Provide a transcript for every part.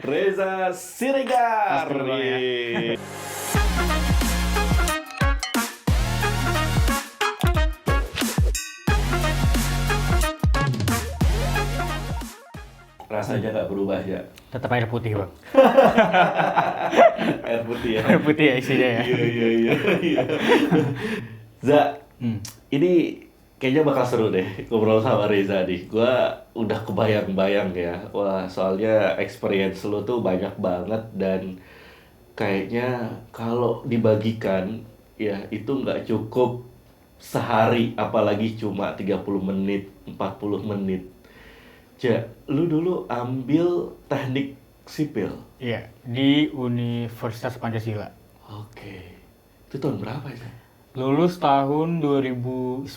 Reza Siregar. Ya. Rasanya nggak berubah ya. Tetap air putih, Bang. Air putih ya. Air putih ya isinya ya. Iya. Za, ini kayaknya bakal seru deh ngobrol sama Reza nih. Gua udah kebayang-bayang ya. Wah, soalnya experience lu tuh banyak banget dan kayaknya kalau dibagikan ya itu nggak cukup sehari, apalagi cuma 30 menit, 40 menit. Ja, lu dulu ambil teknik sipil. Iya, di Universitas Pancasila. Oke. Itu tahun berapa ya? Lulus tahun 2019,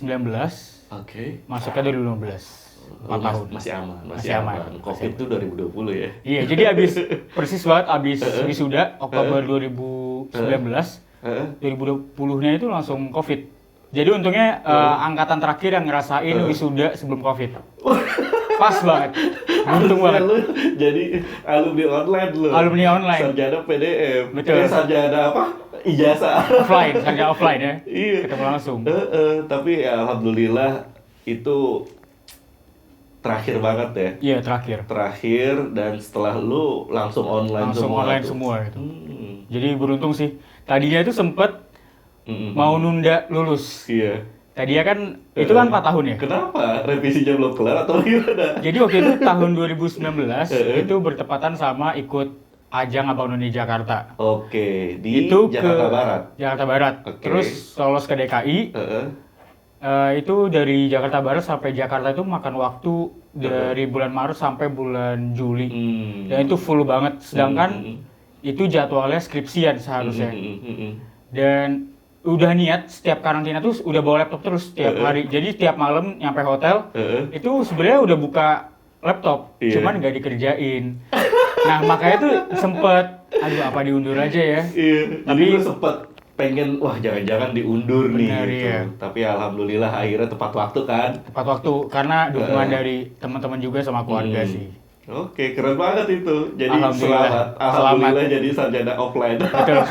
Oke. masuknya 2015. 4 tahun. Masih aman, Masih masih aman. aman. Covid itu 2020 ya. Iya, jadi persis banget abis wisuda Oktober 2019, 2020-nya itu langsung Covid. Jadi untungnya angkatan terakhir yang ngerasain wisuda sebelum Covid. Pas banget. Untung banget. Lu jadi alumni online lu. Alumni online. Sarjana PDM. Betul. Sarjana apa? Ijazah. Sarjana offline ya. Iya. Ketemu langsung. Tapi ya, alhamdulillah itu terakhir banget ya. Iya, terakhir. Terakhir dan setelah lu langsung online Langsung semua. online tuh. semua gitu. Hmm. Jadi beruntung sih. Tadinya itu sempet mau nunda lulus. Iya. Tadinya kan itu kan 4 tahun ya. Kenapa? Revisinya belum kelar atau gimana? Jadi waktu itu tahun 2019 itu bertepatan sama ikut ajang Abang None Jakarta. Oke, di Itu Jakarta ke Barat. Jakarta Barat. Oke. Terus lolos ke DKI. Itu dari Jakarta Barat sampai Jakarta itu makan waktu dari bulan Maret sampai bulan Juli. Dan itu full banget. Sedangkan itu jadwalnya skripsian seharusnya. Dan udah niat setiap karantina tuh udah bawa laptop terus setiap hari. Jadi setiap malam nyampe hotel itu sebenarnya udah buka laptop, cuman nggak dikerjain. Nah makanya tuh sempet, aduh apa diundur aja ya. Iya. Jadi lu sempet pengen, wah jangan-jangan diundur nih Bener, gitu. iya. Tapi alhamdulillah akhirnya tepat waktu kan. Tepat waktu karena dukungan dari teman-teman juga sama keluarga sih. Oke, keren banget itu. Jadi Alhamdulillah. selamat. Alhamdulillah jadi sarjana offline. Betul.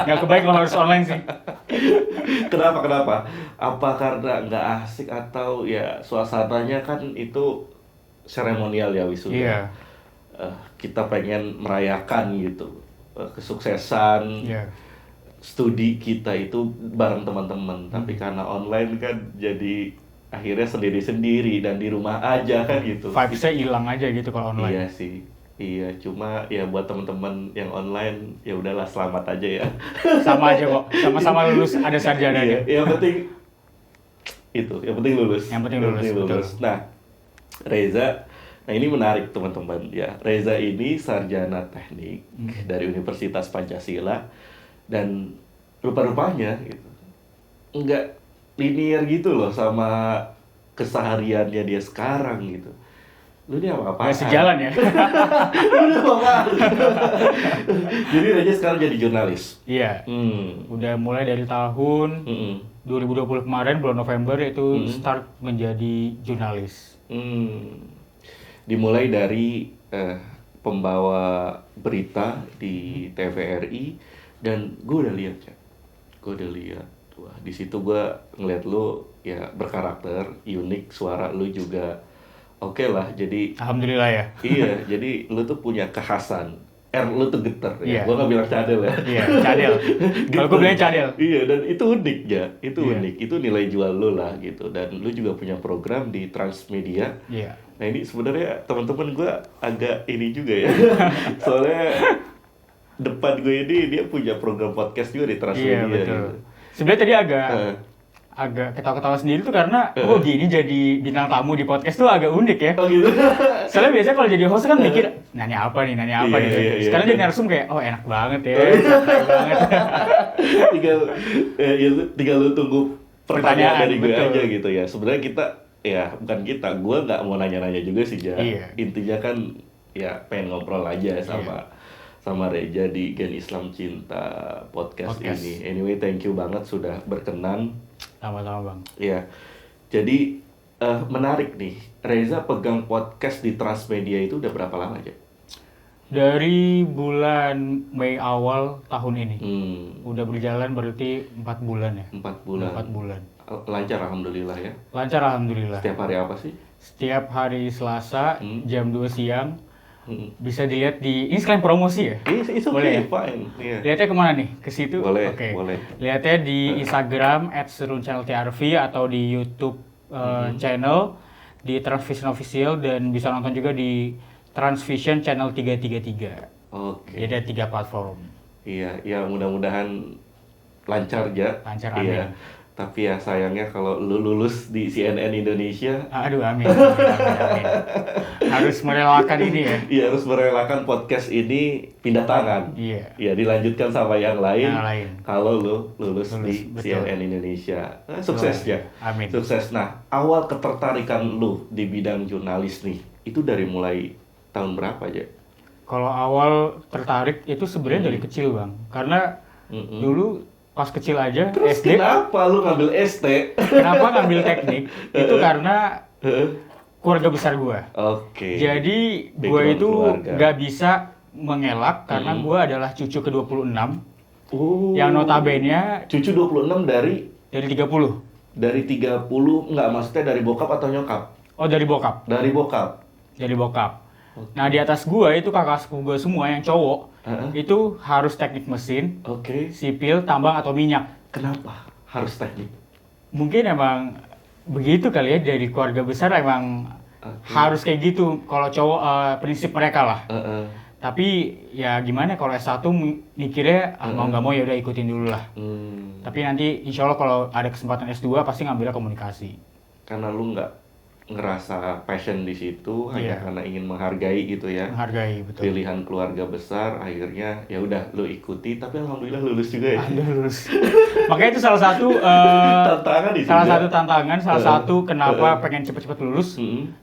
Nggak kebaik kalau harus online sih. Kenapa? Apa karena nggak asik atau ya suasananya kan itu seremonial ya wisuda. Iya. Kita pengen merayakan gitu kesuksesan Iya. studi kita itu bareng teman-teman. Tapi karena online kan jadi akhirnya sendiri-sendiri dan di rumah aja kan gitu. Vibes-nya hilang aja gitu kalau online. Iya sih. Iya, cuma ya buat teman-teman yang online ya udahlah selamat aja ya. Sama aja kok. Sama-sama lulus ada sarjananya. Iya, yang penting itu, yang penting lulus. Yang penting lulus, betul. Nah, Reza, nah ini menarik teman-teman ya. Reza ini sarjana teknik dari Universitas Pancasila dan rupa-rupanya gitu enggak linear gitu loh sama kesehariannya dia sekarang gitu. Lu ini apa-apaan? Nggak sejalan ya. Lu ini apa-apaan? Jadi Reza sekarang jadi jurnalis. Iya. Udah mulai dari tahun 2020 kemarin bulan November itu start menjadi jurnalis. Dimulai dari pembawa berita di TVRI dan gue udah lihat ya. Wah, di situ gue ngeliat lu ya berkarakter, unik, suara lu juga oke lah. Jadi Alhamdulillah ya. iya, jadi lu tuh punya kekhasan. Lu tuh geter ya. Iya. Gua nggak bilang cadel ya. Iya, cadel. Kalau gue bilangnya cadel. Iya, dan itu unik ya. Itu Iya. unik. Itu nilai jual lu lah gitu. Dan lu juga punya program di Transmedia. Iya. Nah ini sebenarnya teman-teman gue agak ini juga ya. Soalnya depan gue ini dia punya program podcast juga di Transmedia. Iya, betul. Gitu. Sebenarnya tadi agak ketawa-ketawa sendiri tuh karena gini jadi bintang tamu di podcast tuh agak unik ya. Oh gitu. Soalnya biasanya kalau jadi host kan mikir nanya apa nih gitu. Iya. Sekarang jadi narsum kayak oh enak banget ya. Santai banget. tinggal lu tunggu pertanyaan dari gue betul. aja gitu ya. Sebenarnya bukan kita, gue nggak mau nanya-nanya juga sih Ja. Iya. Intinya kan ya pengen ngobrol aja sama Reza di Gen Islam Cinta podcast ini. Anyway, thank you banget sudah berkenan. Sama-sama Bang. Ya, jadi menarik nih. Reza pegang podcast di Transmedia itu udah berapa lama aja? Dari bulan Mei awal tahun ini. Udah berjalan berarti 4 bulan ya. 4 bulan. 4 bulan. Lancar alhamdulillah ya. Lancar alhamdulillah. Setiap hari apa sih? Setiap hari Selasa jam 2 siang. Bisa dilihat di, ini sekalian promosi ya? It's okay, boleh ya? Fine. Yeah. Lihatnya kemana nih? Ke situ? Boleh, Oke. boleh. Lihatnya di Instagram @serunchanneltrv atau di YouTube channel di Transvision Official, dan bisa nonton juga di Transvision Channel 333. Oke. Jadi ada 3 platform. Iya, ya mudah-mudahan lancar ya. Lancar, Iya. amin. Tapi ya sayangnya kalau lu lulus di CNN Indonesia, Aduh, amin. Amin. Harus merelakan ini ya. iya harus merelakan podcast ini pindah tangan. Iya. Ya dilanjutkan sama yang lain. Yang lain. Kalau lu lulus di betul. CNN Indonesia, sukses ya. Amin. Sukses. Nah, awal ketertarikan lu di bidang jurnalis nih, itu dari mulai tahun berapa aja? Kalau awal tertarik itu sebenarnya dari kecil, Bang. Karena dulu pas kecil aja Terus SD. kenapa lu ngambil ST? Kenapa ngambil teknik? Itu karena keluarga besar gua. Oke. Jadi gua Background itu keluarga. nggak bisa mengelak karena gua adalah cucu ke-26 Oh. yang notabene Cucu 26 dari dari 30. 30 enggak, maksudnya dari bokap atau nyokap? Oh, dari bokap. Dari bokap. Dari bokap. Nah, di atas gua itu kakak sepupu gua semua yang cowok. Itu harus teknik mesin, Oke. sipil, tambang atau minyak. Kenapa harus teknik? Mungkin emang begitu kali ya, dari keluarga besar emang harus kayak gitu kalau cowok, prinsip mereka lah. Tapi ya gimana kalau S1 mikirnya mau nggak mau ya udah ikutin dulu lah. Tapi nanti insya Allah kalau ada kesempatan S2 pasti ngambilnya komunikasi. Karena lu nggak ngerasa passion di situ, hanya Iya. karena ingin menghargai gitu ya. Menghargai, betul. Pilihan keluarga besar, akhirnya ya udah lu ikuti, tapi alhamdulillah lulus juga ya. Anda lulus. Makanya itu salah satu Tantangan di salah sini. satu tantangan, salah satu kenapa pengen cepet-cepet lulus.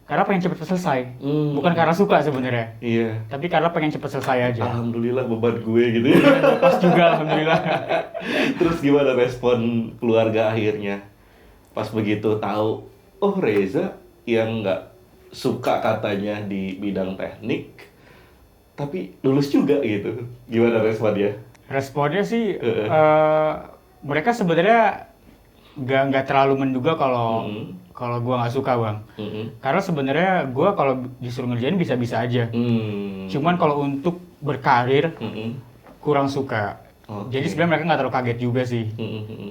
Karena pengen cepet selesai. Bukan karena suka sebenarnya. Iya. Tapi karena pengen cepet selesai aja. Alhamdulillah beban gue gitu ya. Pas juga alhamdulillah. Terus gimana respon keluarga akhirnya? Pas begitu tahu, oh Reza yang nggak suka katanya di bidang teknik, tapi lulus juga gitu. Gimana responnya? Responnya sih mereka sebenarnya nggak terlalu menduga kalau gua nggak suka, Bang. Karena sebenarnya gua kalau disuruh ngerjain bisa-bisa aja. Cuman kalau untuk berkarir kurang suka. Oke. Jadi sebenarnya mereka nggak terlalu kaget juga sih.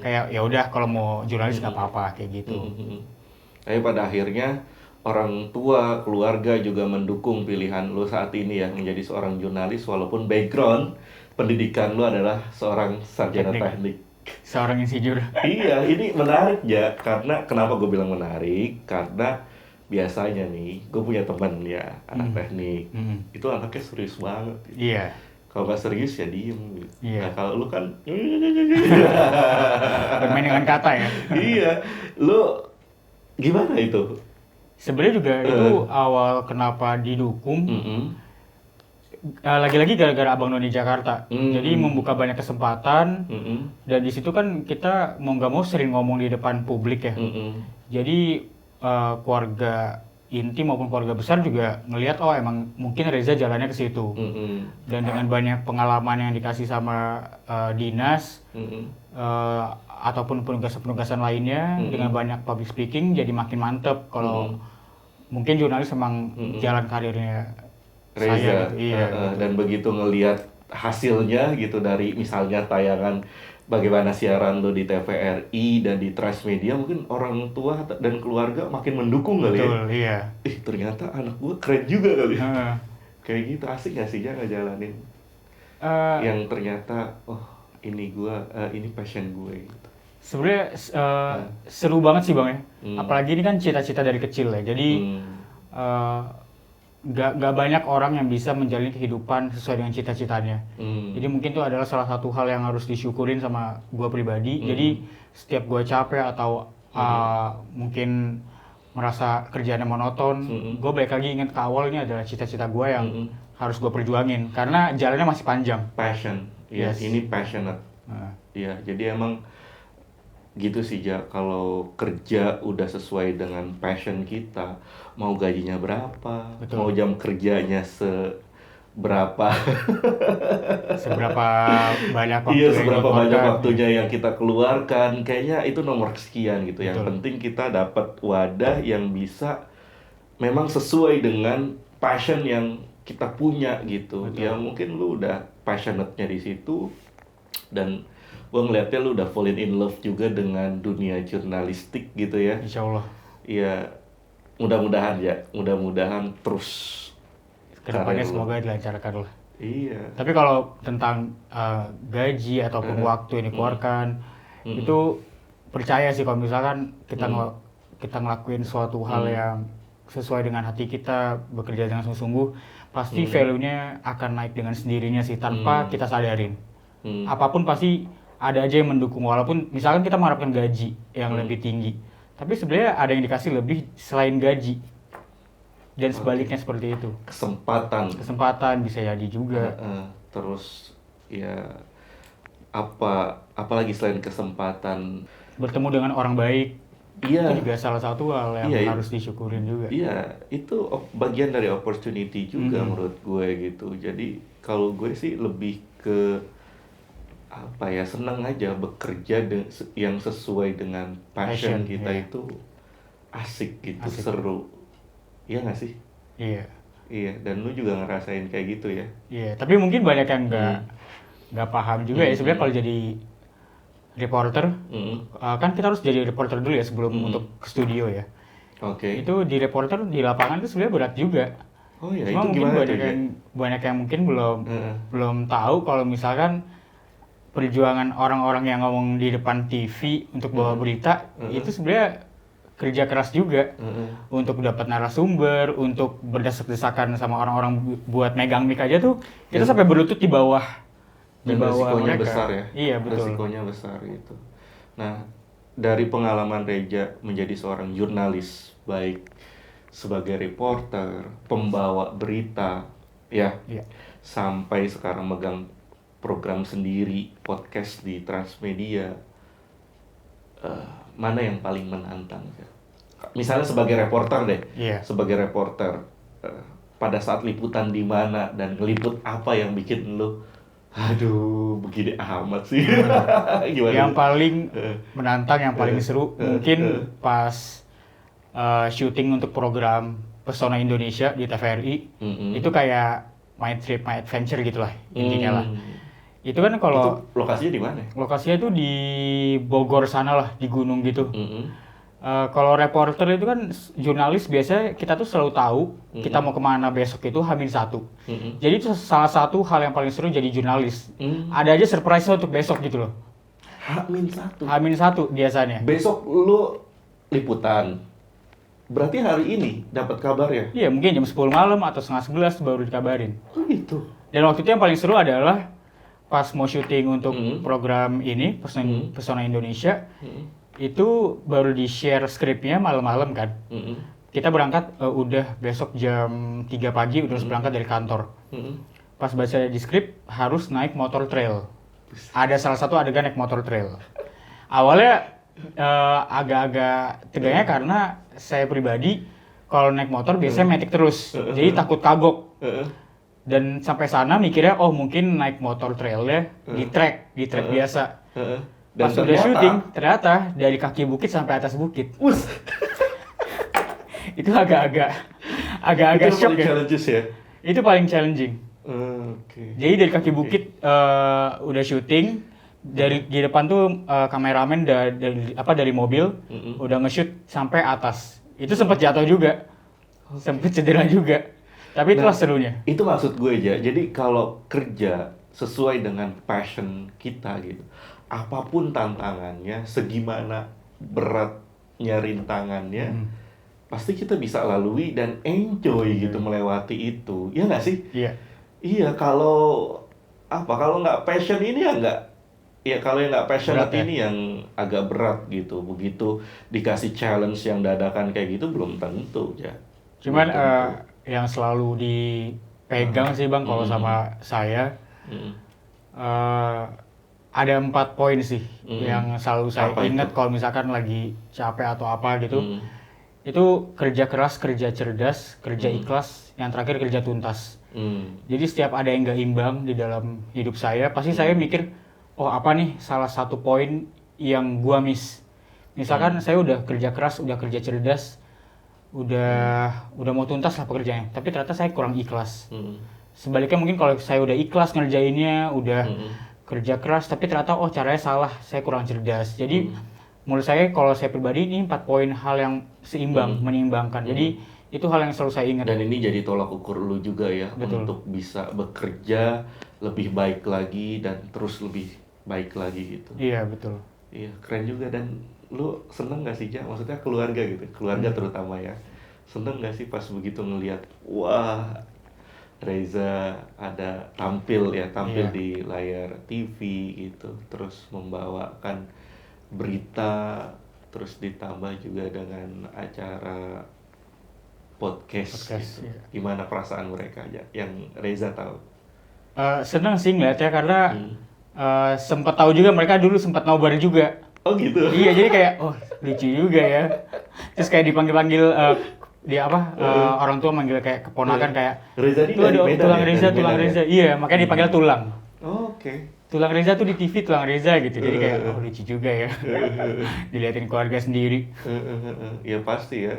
Kayak ya udah kalau mau jurnalis nggak apa-apa kayak gitu. Tapi pada akhirnya orang tua, keluarga juga mendukung pilihan lu saat ini ya menjadi seorang jurnalis, walaupun background pendidikan lu adalah seorang sarjana teknik. Seorang insinyur. Iya, ini menarik ya, karena kenapa gue bilang menarik? Karena biasanya nih, gue punya teman ya anak teknik, itu anaknya serius banget. Iya. Kalau nggak serius ya diem. Gitu. Iya. Nah kalau lu kan, Bermain dengan kata ya. iya, lu gimana itu? Sebenarnya juga itu awal kenapa didukung. Lagi-lagi gara-gara Abang Noni Jakarta. Jadi membuka banyak kesempatan. Dan di situ kan kita mau nggak mau sering ngomong di depan publik ya. Jadi keluarga inti maupun keluarga besar juga ngelihat oh emang mungkin Reza jalannya ke situ. Dan dengan banyak pengalaman yang dikasih sama dinas ataupun penugasan-penugasan lainnya, dengan banyak public speaking jadi makin mantep kalau mungkin jurnalis emang jalan karirnya Reza. saya gitu. Iya. Dan begitu ngelihat hasilnya gitu dari misalnya tayangan bagaimana siaran lo di TVRI dan di Transmedia, mungkin orang tua dan keluarga makin mendukung kali ya. Betul, iya. Ternyata anak gue keren juga kali. Kayak gitu, asik gak sih ya ngejalanin yang ternyata oh ini gue, ini passion gue gitu. Sebenarnya seru banget sih Bang ya. Apalagi ini kan cita-cita dari kecil ya. Jadi nggak banyak orang yang bisa menjalani kehidupan sesuai dengan cita-citanya. Jadi mungkin itu adalah salah satu hal yang harus disyukurin sama gue pribadi. Jadi setiap gue capek atau mungkin merasa kerjaannya monoton, gue balik lagi ingat ke awal ini adalah cita-cita gue yang harus gue perjuangin. Karena jalannya masih panjang. Passion, ya Yes. ini passionate. Iya, jadi emang gitu sih Ja, kalau kerja udah sesuai dengan passion kita, mau gajinya berapa, Betul. mau jam kerjanya seberapa, Seberapa banyak waktu iya yang seberapa banyak dikeluarkan. waktunya yang kita keluarkan, kayaknya itu nomor sekian gitu. Yang Betul. penting kita dapat wadah yang bisa memang sesuai dengan passion yang kita punya gitu. Betul. Ya mungkin lu udah passionate-nya di situ, dan gue ngeliatnya lu udah falling in love juga dengan dunia jurnalistik gitu ya. Insya Allah. Iya, mudah-mudahan ya, mudah-mudahan terus Kedepannya karir lu. semoga dilancarkan lah. Iya. Tapi kalau tentang gaji ataupun waktu yang dikeluarkan, itu percaya sih kalau misalkan kita ngelakuin suatu hal yang sesuai dengan hati kita, bekerja dengan sungguh-sungguh, pasti value-nya akan naik dengan sendirinya sih tanpa kita sadarin. Apapun pasti ada aja yang mendukung, walaupun misalkan kita mengharapkan gaji yang lebih tinggi, tapi sebenarnya ada yang dikasih lebih selain gaji. Dan sebaliknya seperti itu. Kesempatan bisa jadi juga. Terus ya apalagi selain kesempatan, bertemu dengan orang baik. Iya. Itu juga salah satu hal yang harus disyukurin juga. Iya, itu bagian dari opportunity juga menurut gue gitu. Jadi kalau gue sih lebih ke senang aja bekerja yang sesuai dengan passion kita, itu asik gitu, seru. Iya nggak sih? Iya. Iya, dan lu juga ngerasain kayak gitu ya? Iya, tapi mungkin banyak yang nggak paham juga ya sebenarnya kalau jadi reporter, kan kita harus jadi reporter dulu ya sebelum untuk ke studio ya. Oke. Itu di reporter di lapangan itu sebenarnya berat juga. Oh ya, cuma itu mungkin gimana banyak yang mungkin belum tahu kalau misalkan perjuangan orang-orang yang ngomong di depan TV untuk bawa berita itu sebenarnya kerja keras juga untuk dapat narasumber, untuk berdesak-desakan sama orang-orang buat megang mic aja tuh kita sampai berlutut di bawah resikonya mereka. besar ya. Iya betul. Resikonya besar gitu. Nah, dari pengalaman Reja menjadi seorang jurnalis, baik sebagai reporter, pembawa berita, ya, sampai sekarang megang program sendiri, podcast di Transmedia, mana yang paling menantang? Misalnya sebagai reporter deh, sebagai reporter, pada saat liputan di mana dan ngeliput apa yang bikin lu, aduh begini amat sih. Gimana? Yang paling menantang, yang paling seru mungkin pas syuting untuk program Pesona Indonesia di TVRI, itu kayak my trip, my adventure gitulah intinya lah. Itu kan kalau itu lokasinya di mana? Lokasinya itu di Bogor sana lah, di gunung gitu. Kalau reporter itu kan jurnalis biasanya kita tuh selalu tahu kita mau kemana besok itu H-1. Jadi itu salah satu hal yang paling seru jadi jurnalis. Ada aja surprise untuk besok gitu loh. H-1. H-1 biasanya. Besok lu liputan. Berarti hari ini dapat kabar ya? Iya, mungkin jam 10 malam atau setengah 11 baru dikabarin. Oh gitu. Dan waktu itu yang paling seru adalah pas mau syuting untuk program ini, Pesona Indonesia, itu baru di-share skripnya malam-malam kan. Kita berangkat udah besok jam 3 pagi udah harus berangkat dari kantor. Pas baca di skrip harus naik motor trail. Ada salah satu adegan naik motor trail. Awalnya agak-agak tegangnya karena saya pribadi kalau naik motor biasanya metik terus. Jadi takut kagok. Dan sampai sana mikirnya mungkin naik motor trailnya di track biasa. Pas udah syuting, ternyata dari kaki bukit sampai atas bukit. Itu agak-agak shock ya. Itu paling challenging. Jadi dari kaki bukit udah syuting, di depan tuh kameramen dari mobil udah nge-shoot sampai atas. Itu sempat jatuh juga. Sempat cedera juga. Tapi itulah serunya. Itu maksud gue aja. Jadi kalau kerja sesuai dengan passion kita gitu, apapun tantangannya, segimana beratnya rintangannya, pasti kita bisa lalui dan enjoy gitu melewati itu. Iya nggak sih? Iya. Iya, kalau nggak passion ini ya nggak. Ya kalau yang nggak passionate ini yang agak berat gitu. Begitu dikasih challenge yang dadakan kayak gitu belum tentu ya. Cuman yang selalu dipegang sih Bang kalau sama saya, ada 4 poin sih yang selalu saya Apa ingat itu? kalau misalkan lagi capek atau apa gitu. Itu kerja keras, kerja cerdas, kerja ikhlas, yang terakhir kerja tuntas. Jadi setiap ada yang nggak imbang di dalam hidup saya, pasti saya mikir, oh apa nih salah satu poin yang gua miss. Misalkan saya udah kerja keras, udah kerja cerdas, udah mau tuntas lah pekerjaannya, tapi ternyata saya kurang ikhlas. Sebaliknya mungkin kalau saya udah ikhlas ngerjainnya, udah kerja keras, tapi ternyata oh caranya salah, saya kurang cerdas. Jadi menurut saya kalau saya pribadi ini 4 poin hal yang seimbang, menyeimbangkan. Jadi itu hal yang selalu saya ingat. Dan ini jadi tolak ukur lu juga ya. Betul. Untuk bisa bekerja lebih baik lagi dan terus lebih baik lagi gitu. Iya betul. Iya, keren juga. Dan lu seneng gak sih, Ja? Maksudnya keluarga gitu, keluarga terutama ya. Seneng gak sih pas begitu ngelihat, wah Reza ada tampil Iya. di layar TV gitu, terus membawakan berita, terus ditambah juga dengan acara podcast gitu. Iya. Gimana perasaan mereka aja yang Reza tahu? Seneng sih ngeliatnya karena sempat tahu juga mereka dulu sempat nobar juga. Oh gitu. Iya jadi kayak oh lucu juga ya. Terus kayak dipanggil-panggil orang tua manggil kayak keponakan kayak Reza ini tuh dari ada Medan tulang ya? Reza, Dari tulang Medan ya? Reza. Iya, makanya dipanggil tulang. Oh, oke. Tulang Reza tuh di TV tulang Reza gitu. Jadi kayak oh lucu juga ya. Diliatin keluarga sendiri. Ya pasti ya.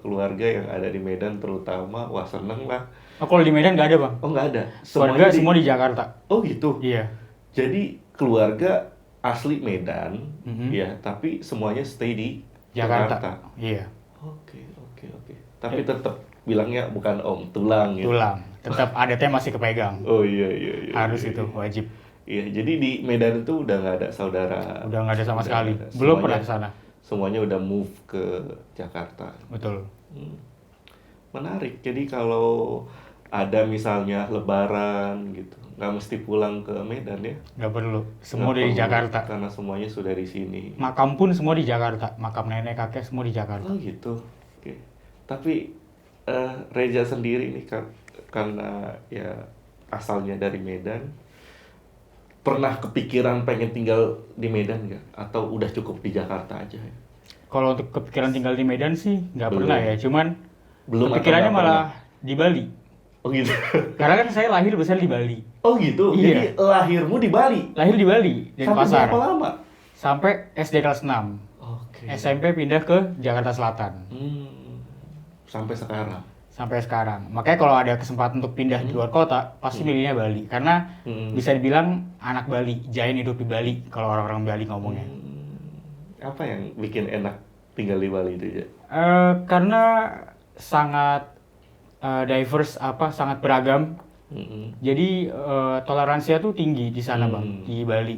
Keluarga yang ada di Medan terutama, wah seneng lah. Oh, kalau di Medan nggak ada bang. Oh nggak ada. Keluarga semua di Jakarta. Oh gitu. Iya. Jadi keluarga asli Medan, ya, tapi semuanya stay di Jakarta. Iya. Oke. Tapi tetap bilangnya bukan Om, tulang gitu. Tulang. Tetap adatnya masih kepegang. Oh iya. Harus itu wajib. Iya, jadi di Medan itu udah nggak ada saudara. Udah nggak ada sama Udah sekali. nggak ada. Belum Semuanya- pernah ke sana. Semuanya udah move ke Jakarta. Betul. Menarik. Jadi kalau ada misalnya Lebaran gitu, nggak mesti pulang ke Medan ya? Nggak perlu. Semua Nggak dari perlu, Jakarta. Karena semuanya sudah di sini. Makam pun semua di Jakarta. Makam nenek kakek semua di Jakarta. Oh gitu. Oke. Tapi Reza sendiri nih karena ya asalnya dari Medan, pernah kepikiran pengen tinggal di Medan nggak? Atau udah cukup di Jakarta aja ya? Kalau untuk kepikiran tinggal di Medan sih nggak Belum. pernah ya. Cuman Belum atau kepikirannya nggak malah di Bali. Oh gitu. Karena kan saya lahir besar di Bali. Oh gitu. Iya. Jadi lahirmu di Bali. Lahir di Bali, di Sampai Pasar. berapa lama? Sampai SD kelas 6. Oke. SMP pindah ke Jakarta Selatan. Sampai sekarang. Sampai sekarang. Makanya kalau ada kesempatan untuk pindah di luar kota, pasti milihnya Bali. Karena bisa dibilang anak Bali, giant hidup di Bali kalau orang-orang Bali ngomongnya. Apa yang bikin enak tinggal di Bali itu ya? Karena sangat diverse, sangat beragam. Jadi toleransinya tuh tinggi di sana bang, di Bali.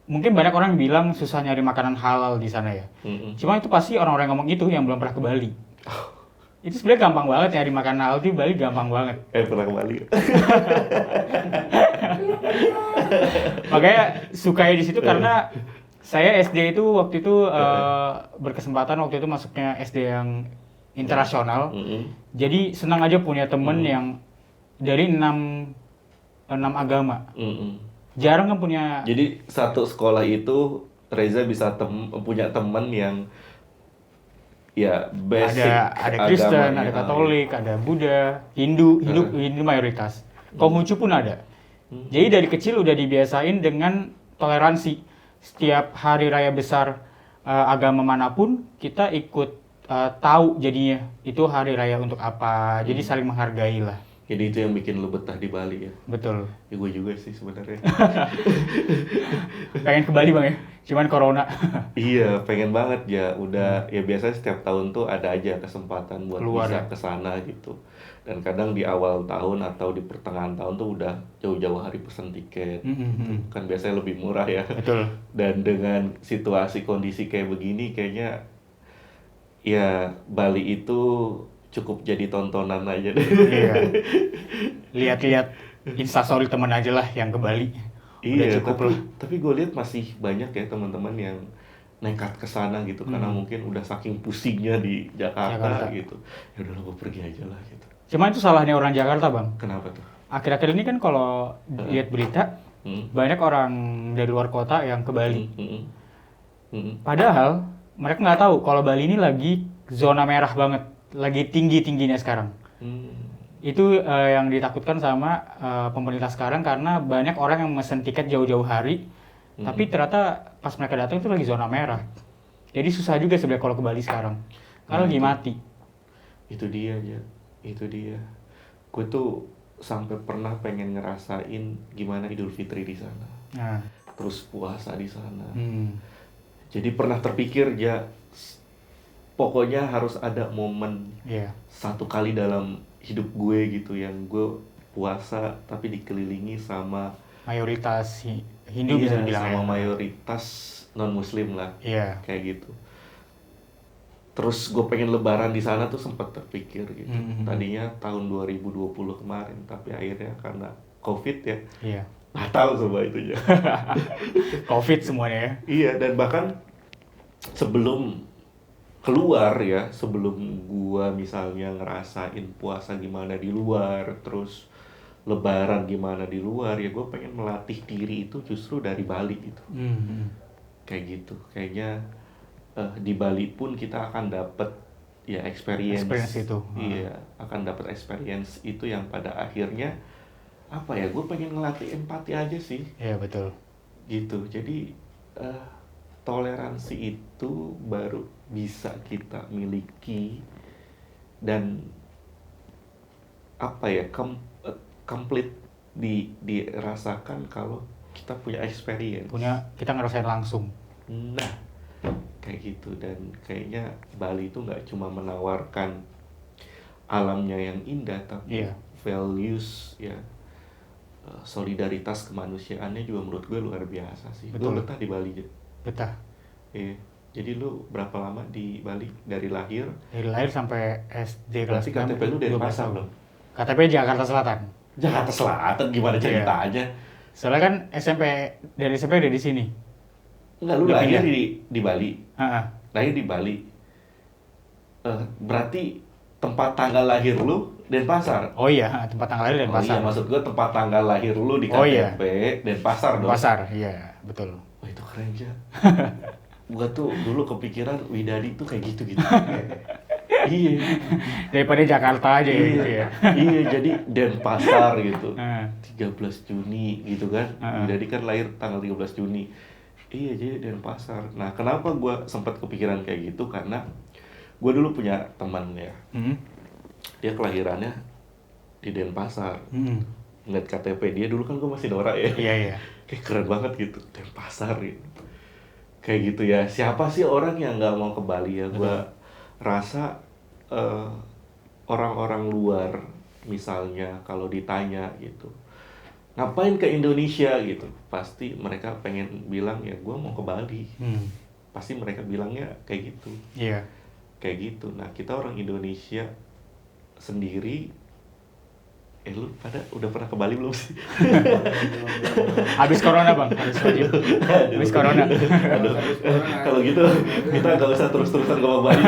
Mungkin banyak orang bilang susah nyari makanan halal di sana ya. Cuma itu pasti orang-orang ngomong itu yang belum pernah ke Bali. Itu sebenarnya gampang banget nyari makanan halal di Bali, gampang banget. Pernah ke Bali? Makanya sukanya di situ karena saya SD itu waktu itu berkesempatan waktu itu masuknya SD yang internasional. Jadi senang aja punya temen yang dari 6 agama. Jarang kan punya. Jadi satu sekolah itu Reza bisa punya teman yang ya basic ada Kristen, agamanya. ada Katolik, ada Buddha, Hindu mayoritas. Konghucu pun ada. Jadi dari kecil udah dibiasain dengan toleransi. Setiap hari raya besar agama manapun kita ikut tahu jadinya itu hari raya untuk apa. Jadi saling menghargai lah. Jadi itu yang bikin lu betah di Bali ya? Betul. Ya gue juga sih sebenarnya. Pengen ke Bali bang ya, cuman corona. Iya, pengen banget ya. Udah ya biasanya setiap tahun tuh ada aja kesempatan buat Keluar, bisa ya? ke sana gitu. Dan kadang di awal tahun atau di pertengahan tahun tuh udah jauh-jauh hari pesen tiket. Kan biasanya lebih murah ya. Betul. Dan dengan situasi kondisi kayak begini kayaknya ya Bali itu cukup jadi tontonan aja deh. Iya. Lihat-lihat instastory teman aja lah yang ke Bali. Udah Iya, cukup lah. tapi gue lihat masih banyak ya teman-teman yang nekat ke sana gitu karena mungkin udah saking pusingnya di Jakarta. Gitu. Ya udah gue pergi aja lah gitu. Cuma itu salahnya orang Jakarta bang. Kenapa tuh? Akhir-akhir ini kan kalau lihat berita, banyak orang dari luar kota yang ke Bali. Padahal mereka nggak tahu kalau Bali ini lagi zona merah banget, lagi tingginya sekarang. Itu yang ditakutkan sama pemerintah sekarang karena banyak orang yang mesen tiket jauh-jauh hari, tapi ternyata pas mereka datang itu lagi zona merah. Jadi susah juga sebenarnya kalau ke Bali sekarang, karena lagi mati. Itu dia aja, itu dia. Gue tuh sampai pernah pengen ngerasain gimana Idul Fitri di sana, terus puasa di sana. Jadi pernah terpikir ya, pokoknya harus ada momen satu kali dalam hidup gue gitu yang gue puasa tapi dikelilingi sama mayoritas Hindu, bisa dibilang sama mayoritas non Muslim lah, kayak gitu. Terus gue pengen lebaran di sana tuh sempat terpikir gitu. Tadinya tahun 2020 kemarin, tapi akhirnya karena COVID ya. Batal semua itunya. COVID semuanya ya. Iya, dan bahkan sebelum keluar ya, sebelum gua misalnya ngerasain puasa gimana di luar, terus lebaran gimana di luar, ya gue pengen melatih diri itu justru dari Bali gitu. Kayak gitu, kayaknya di Bali pun kita akan dapat ya experience itu. Iya, akan dapat experience itu yang pada akhirnya apa ya, gue pengen ngelatih empati aja sih. Iya, betul. Gitu, jadi toleransi itu baru bisa kita miliki dan apa ya, complete dirasakan kalau kita punya experience. Kita ngerasain langsung. Nah, kayak gitu. Dan kayaknya Bali itu nggak cuma menawarkan alamnya yang indah, tapi values ya, solidaritas kemanusiaannya juga menurut gue luar biasa sih. Gue betah di Bali. Betah. Iya. Jadi lu berapa lama di Bali? Dari lahir? Dari lahir sampai SD kelas 6. Berarti KTP lu Denpasar dong? KTP Jakarta Selatan. Jakarta Selatan gimana ceritanya? Soalnya kan dari SMP udah di sini. Enggak, lu lahir di Bali. Lahir di Bali. Berarti tempat tanggal lahir lu Denpasar. Oh iya, tempat tanggal lahir Denpasar. Oh iya, maksud gua tempat tanggal lahir lu di KTP Denpasar dong. Denpasar, iya, betul. Wah, itu keren ya. Gua tuh dulu kepikiran Widadi tuh kayak gitu-gitu. Iya. Daripada Jakarta aja gitu ya. Iya, jadi Denpasar gitu. 13 Juni gitu kan. Widadi kan lahir tanggal 13 Juni. Iya, jadi Denpasar. Nah, kenapa gue sempat kepikiran kayak gitu? Karena gue dulu punya teman ya. Dia kelahirannya di Denpasar. Ngeliat KTP dia dulu kan gue masih norak ya. Iya. Kayak keren banget gitu, Denpasar gitu. Kayak gitu ya. Siapa sih orang yang nggak mau ke Bali ya? Gue rasa orang-orang luar misalnya kalau ditanya gitu, ngapain ke Indonesia gitu, pasti mereka pengen bilang ya gue mau ke Bali. Pasti mereka bilangnya kayak gitu. Iya. Kayak gitu. Nah, kita orang Indonesia sendiri, lu pada udah pernah ke Bali belum sih? Habis corona bang, harus wajib. Habis corona. Aduh, kalau gitu kita nggak usah terus-terusan ngomong Bali.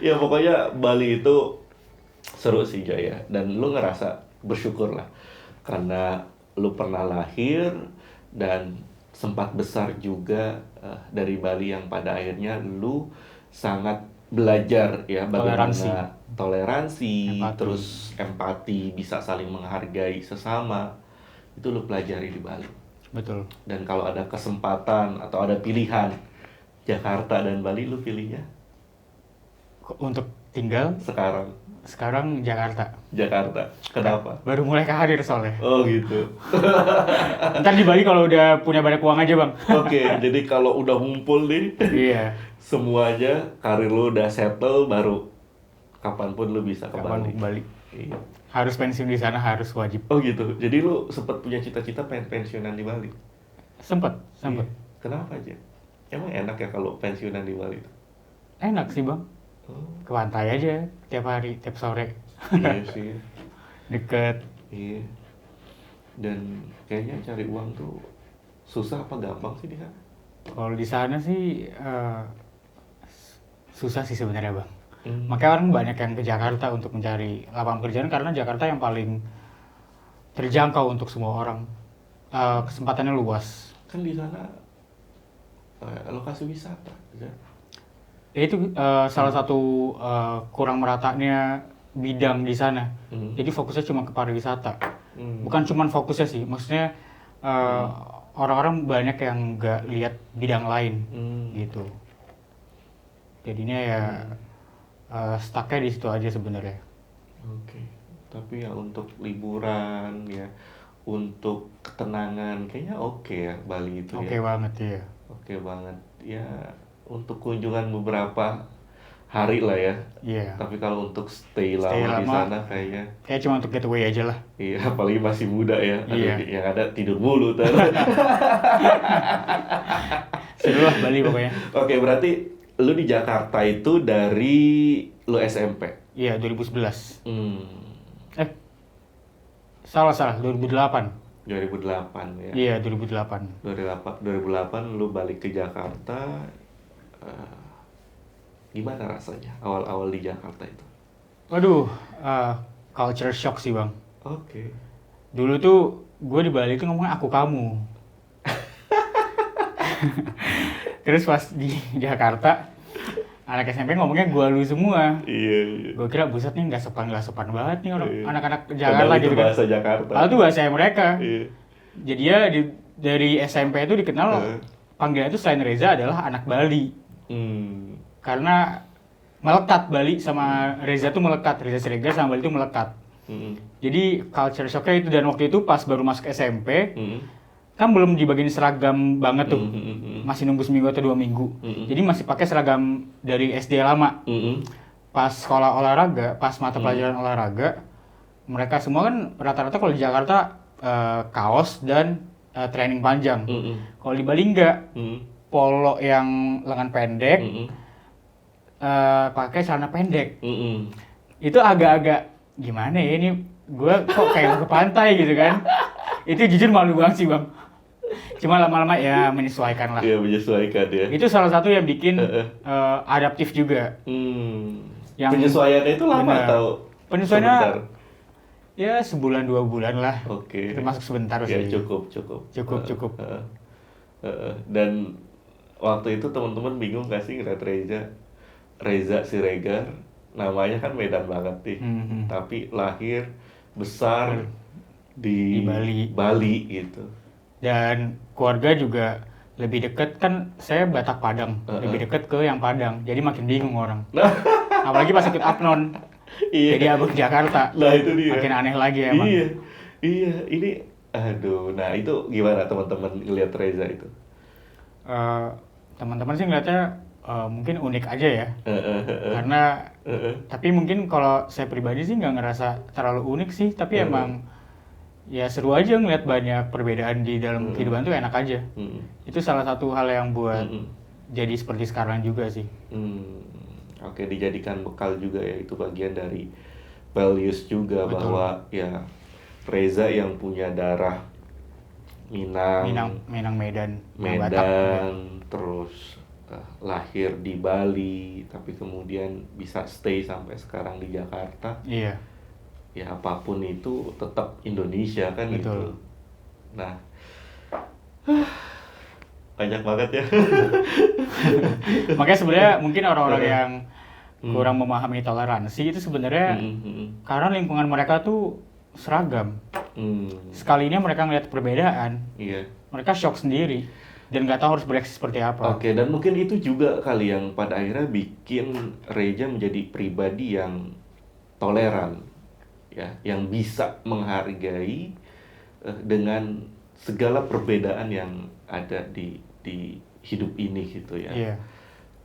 Ya pokoknya Bali itu seru sih Jaya, dan lu ngerasa bersyukur lah karena lu pernah lahir dan sempat besar juga dari Bali, yang pada akhirnya lu sangat belajar ya bagaimana toleransi, empati. Terus empati, bisa saling menghargai sesama, itu lu pelajari di Bali. Betul. Dan kalau ada kesempatan atau ada pilihan Jakarta dan Bali, lu pilihnya untuk tinggal sekarang Jakarta. Kenapa? Baru mulai karir soalnya. Oh gitu. Ntar di Bali kalau udah punya banyak uang aja bang. Oke, jadi kalau udah ngumpul nih, iya, semuanya, karir lu udah settle, baru kapanpun lu bisa ke Bali. Iya. Harus pensiun di sana, harus wajib. Oh gitu. Jadi lu sempat punya cita-cita pengen pensiunan di Bali? Sempet. Iya. Kenapa aja? Emang enak ya kalau pensiunan di Bali itu? Enak sih bang. Ke pantai aja tiap hari, tiap sore. Iya sih. Deket. Iya. Dan kayaknya cari uang tuh susah apa gampang sih di sana? Kalau di sana sih susah sih sebenarnya bang. Makanya orang banyak yang ke Jakarta untuk mencari lapangan pekerjaan, karena Jakarta yang paling terjangkau untuk semua orang. Kesempatannya luas. Kan di sana lokasi wisata, ya. Itu salah satu kurang meratanya bidang di sana. Jadi fokusnya cuma ke pariwisata. Bukan cuma fokusnya sih, maksudnya orang-orang banyak yang nggak lihat bidang lain gitu. Jadinya ya stucknya di situ aja sebenarnya. Oke. Tapi ya untuk liburan ya, untuk ketenangan kayaknya oke ya Bali itu Oke ya. banget ya. Oke banget. Ya untuk kunjungan beberapa hari lah ya. Iya. Tapi kalau untuk stay lama di sana kayaknya kayak cuma untuk getaway aja lah. iya, apalagi masih muda ya. Aduh, Iya. yang ada tidur mulu ntar. Seru lah Bali pokoknya. Oke, berarti lu di Jakarta itu dari lu SMP. Iya, 2011. Salah, 2008. 2008 ya. Iya, 2008. 2008 lu balik ke Jakarta. Gimana rasanya awal-awal di Jakarta itu? Waduh, culture shock sih bang. Oke. Dulu tuh gue di Bali tuh ngomongnya aku kamu. Terus pas di Jakarta, anak SMP ngomongnya gua lu semua. Iya. Gue kira buset nih nggak sopan banget nih orang Iya. anak-anak Padahal Jakarta itu gitu kan. bahasa Jakarta. Padahal itu bahasa mereka. Iya. Jadi ya dari SMP itu dikenal panggilan itu selain Reza adalah anak Bali. Karena melekat Bali sama Reza tuh melekat, Reza Siregar sama Bali tuh melekat. Jadi culture shocknya itu, dan waktu itu pas baru masuk SMP, kan belum dibagiin seragam banget tuh, masih nunggu seminggu atau 2 minggu. Jadi masih pakai seragam dari SD lama. Pas sekolah olahraga, pas mata pelajaran olahraga, mereka semua kan rata-rata kalau di Jakarta kaos dan training panjang. Kalau di Bali enggak, polo yang lengan pendek, pakai celana pendek. Itu agak-agak gimana ya, ini gue kok kayak ke pantai gitu kan. Itu jujur malu banget sih bang. Cuma lama-lama ya menyesuaikan lah. Iya, menyesuaikan ya. Itu salah satu yang bikin adaptif juga. Yang penyesuaiannya itu lama atau penyesuaiannya sebentar? Ya sebulan 2 bulan lah. Oke. Termasuk sebentar ya, sih. Cukup. Dan waktu itu teman-teman bingung gak sih ngeliat Reza Siregar, namanya kan Medan banget nih, tapi lahir besar di Bali gitu. Dan keluarga juga lebih dekat, kan saya Batak Padang, lebih dekat ke yang Padang, jadi makin bingung orang. Apalagi pas ikut Apnon, jadi abang Jakarta. Nah itu dia. Makin aneh lagi emang. Iya, ini aduh. Nah itu gimana teman-teman ngeliat Reza itu? Teman-teman sih ngeliatnya mungkin unik aja ya, karena tapi mungkin kalau saya pribadi sih nggak ngerasa terlalu unik sih, tapi emang ya seru aja ngeliat banyak perbedaan di dalam kehidupan tuh, enak aja. Itu salah satu hal yang buat jadi seperti sekarang juga sih. Oke, dijadikan bekal juga ya, itu bagian dari values juga. Betul. Bahwa ya Reza yang punya darah Minang Medan, Batak, terus lahir di Bali, tapi kemudian bisa stay sampai sekarang di Jakarta. Iya. Ya apapun itu tetap Indonesia kan. Betul. Gitu. Nah, banyak banget ya. Makanya sebenarnya mungkin orang-orang yang kurang memahami toleransi itu sebenarnya karena lingkungan mereka tuh seragam. Sekalinya mereka ngeliat perbedaan, mereka shock sendiri dan nggak tahu harus bereaksi seperti apa. Oke, dan mungkin itu juga kali yang pada akhirnya bikin Reza menjadi pribadi yang toleran, ya, yang bisa menghargai dengan segala perbedaan yang ada di hidup ini gitu ya. Iya.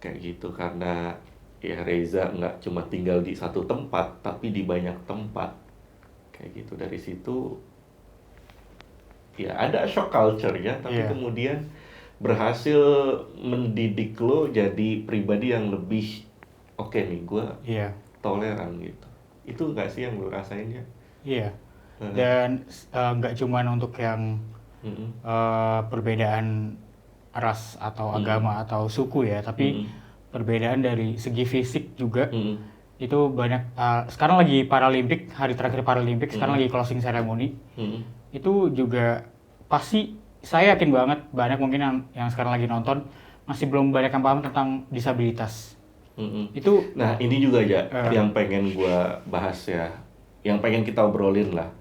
Kayak gitu, karena ya Reza nggak cuma tinggal di satu tempat, tapi di banyak tempat. Kayak gitu, dari situ ya ada shock culture ya, tapi kemudian berhasil mendidik lo jadi pribadi yang lebih oke nih, gue toleran gitu. Itu nggak sih yang lo rasain ya? Iya. Dan nggak cuma untuk yang perbedaan ras atau agama atau suku ya, tapi perbedaan dari segi fisik juga. Itu banyak, sekarang lagi Paralimpik, hari terakhir Paralimpik, sekarang lagi closing ceremony. Itu juga pasti saya yakin banget banyak mungkin yang sekarang lagi nonton masih belum banyak yang paham tentang disabilitas. Itu Nah ini juga aja yang pengen gua bahas ya, yang pengen kita obrolin lah.